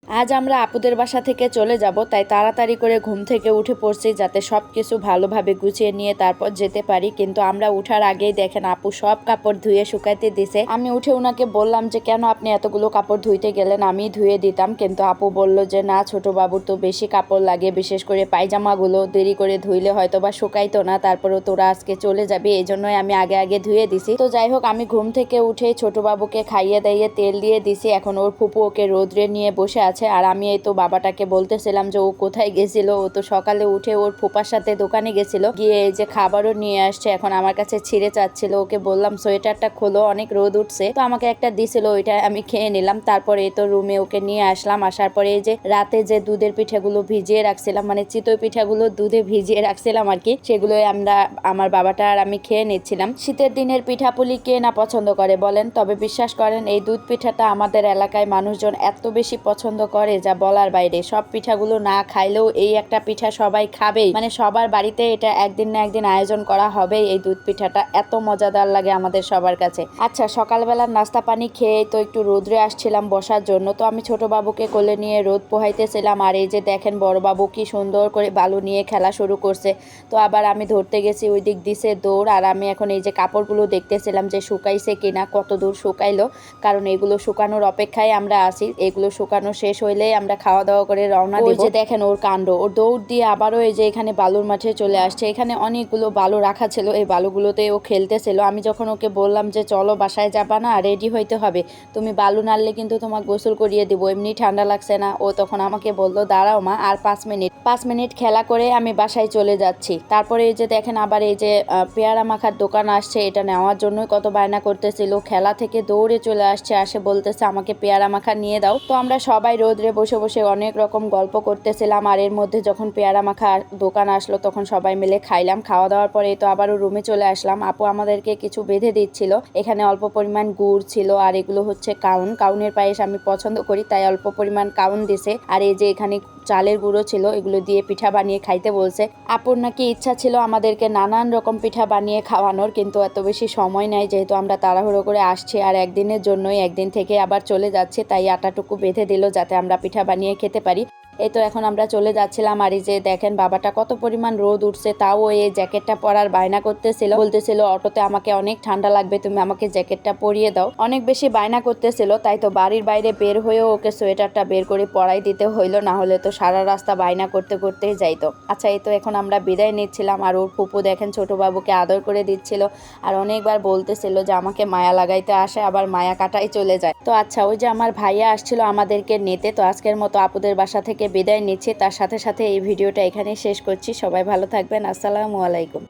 আজ আমরা আপুদের বাসা থেকে চলে যাব, তাই তাড়াতাড়ি করে ঘুম থেকে উঠে পড়ছি যাতে সব কিছু ভালোভাবে গুছিয়ে নিয়ে তারপর যেতে পারি। কিন্তু আমরা উঠার আগেই দেখেন আপু সব কাপড় ধুয়ে শুকাইতে দিছে। আমি উঠে ওনাকে বললাম যে কেন আপনি এতগুলো কাপড় ধুইতে গেলেন, আমি ধুয়ে দিতাম। কিন্তু আপু বলল যে না, ছোট বাবুর তো বেশি কাপড় লাগে, বিশেষ করে পায়জামাগুলো দেরি করে ধুইলে হয়তো বা শুকাইতো না, তারপরেও তোরা আজকে চলে যাবে, এই জন্যই আমি আগে আগে ধুয়ে দিছি। তো যাই হোক, আমি ঘুম থেকে উঠে ছোট বাবুকে খাইয়ে দাইয়ে তেল দিয়ে দিছি। এখন ওর ফুপু ওকে রোদ্রে নিয়ে বসে আছে। আর আমি এই তো বাবাটাকে বলতেছিলাম যে ও কোথায় গেছিল। ও তো সকালে উঠে ওর ফুপার সাথে দোকানে গেছিল, গিয়ে এই যে খাবারও নিয়ে আসছে। এখন আমার কাছে ছিঁড়ে চাচ্ছিল, ওকে বললাম সোয়েটারটা খোলো, অনেক রোদ উঠছে। তো আমাকে একটা দিছিল, ওইটা আমি খেয়ে নিলাম। তারপরে এই তো রুমে ওকে নিয়ে আসলাম। আসার পরে এই যে রাতে যে দুধের পিঠাগুলো ভিজিয়ে রাখছিলাম, মানে চিতই পিঠাগুলো দুধে ভিজিয়ে রাখছিলাম আর কি, সেগুলো আমরা আমার বাবাটা আর আমি খেয়ে নিচ্ছিলাম। শীতের দিনের পিঠাপুলি কে না পছন্দ করে বলেন? তবে বিশ্বাস করেন এই দুধ পিঠাটা আমাদের এলাকায় মানুষজন এত বেশি পছন্দ করে যা বলার বাইরে। সব পিঠাগুলো না খাইলেও এই একটা পিঠা সবাই খাবেই, মানে সবার বাড়িতে এটা একদিন না একদিন আয়োজন করা হবে। এই দুধ পিঠাটা এত মজাদার লাগে আমাদের সবার কাছে। আচ্ছা, সকালবেলার নাস্তা পানি খেয়ে তো একটু রোদ্রে আসছিলাম বসার জন্য। তো আমি ছোট বাবুকে কোলে নিয়ে রোদ পোহাইতেছিলাম। আর এই যে দেখেন বড় বাবু কি সুন্দর করে বালু নিয়ে খেলা শুরু করছে। তো আবার আমি ধরতে গেছি, ওই দিক দিছে দৌড়। আর আমি এখন এই যে কাপড়গুলো দেখতেছিলাম যে শুকাইছে কিনা, কত দূর শুকাইলো, কারণ এগুলো শুকানোর অপেক্ষায় আমরা আছি। এগুলো শুকানো শেষ হইলেই আমরা খাওয়া দাওয়া করে রওনা দেব। ওই যে দেখেন ওর কাণ্ড, ওর দৌড় দিয়ে আবারও এই যে এখানে বালুর মাঠে চলে আসছে। এখানে অনেকগুলো বালু রাখা ছিল, এই বালুগুলোতে ও খেলতেছিল। আমি যখন ওকে বললাম যে চলো বাসায় যাবা না, রেডি হইতে হবে, তুমি বালু নাড়লে কিন্তু তোমাকে গোসল করিয়ে দিব, এমনি ঠান্ডা লাগছে না। ও তখন আমাকে বললো দাঁড়াও মা, আর 5 মিনিট খেলা করে আমি বাসায় চলে যাচ্ছি। তারপরে এই যে দেখেন আবার এই যে পেয়ারা মাখার দোকান আসছে, এটা নেওয়ার জন্যই কত বায়না করতেছিল। খেলা থেকে দৌড়ে চলে আসছে, আসে বলতেছে আমাকে পেয়ারা মাখা নিয়ে দাও। তো আমরা সবাই রোদ্রে বসে বসে অনেক রকম গল্প করতেছিলাম। আর এর মধ্যে যখন পেয়ারা মাখা দোকান আসলো তখন সবাই মিলে খাইলাম। খাওয়া দাওয়ার পরে তো আবারও রুমে চলে আসলাম। আপু আমাদেরকে কিছু বেঁধে দিচ্ছিল। এখানে অল্প পরিমাণ গুড় ছিল, আর এগুলো হচ্ছে কাউনের পায়েস আমি পছন্দ করি, তাই অল্প পরিমাণ কাউন দিছে। আর এই যে এখানে চালের গুঁড়ো ছিল, এগুলো দিয়ে পিঠা বানিয়ে খাইতে বলছে। আপুর নাকি ইচ্ছা ছিল আমাদেরকে নানান রকম পিঠা বানিয়ে খাওয়ানোর, কিন্তু এত বেশি সময় নাই, যেহেতু আমরা তাড়াহুড়ো করে আসছি আর একদিনের জন্যই, একদিন থেকে আবার চলে যাচ্ছে, তাই আটাটুকু বেঁধে দিল যাতে আমরা পিঠা বানিয়ে খেতে পারি। এই তো এখন আমরা চলে যাচ্ছিলাম। আর এই যে দেখেন বাবাটা কত পরিমাণ রোদ উঠছে, তাও এই জ্যাকেটটা পরার বায়না করতেছিল, বলতেছিল অটোতে আমাকে অনেক ঠান্ডা লাগবে, তুমি আমাকে জ্যাকেটটা পরিয়ে দাও। অনেক বেশি বায়না করতেছিল, তাই তো বাড়ির বাইরে বের হয়েও ওকে সোয়েটারটা বের করে পরাই দিতে হইলো, না হলে তো সারা রাস্তা বায়না করতে করতেই যাইতো। আচ্ছা, এই তো এখন আমরা বিদায় নিচ্ছিলাম। আর ওর ফুপু দেখেন ছোট বাবুকে আদর করে দিচ্ছিল, আর অনেকবার বলতেছিল যে আমাকে মায়া লাগাইতে আসে, আবার মায়া কাটাই চলে যায়। তো আচ্ছা, ওই যে আমার ভাইয়া আসছিল আমাদেরকে নিতে। তো আজকের মতো আপুদের বাসা থেকে বিদায় নিচ্ছি, তার সাথে সাথে এই ভিডিওটা এখানেই শেষ করছি। সবাই ভালো থাকবেন, আসসালামু আলাইকুম।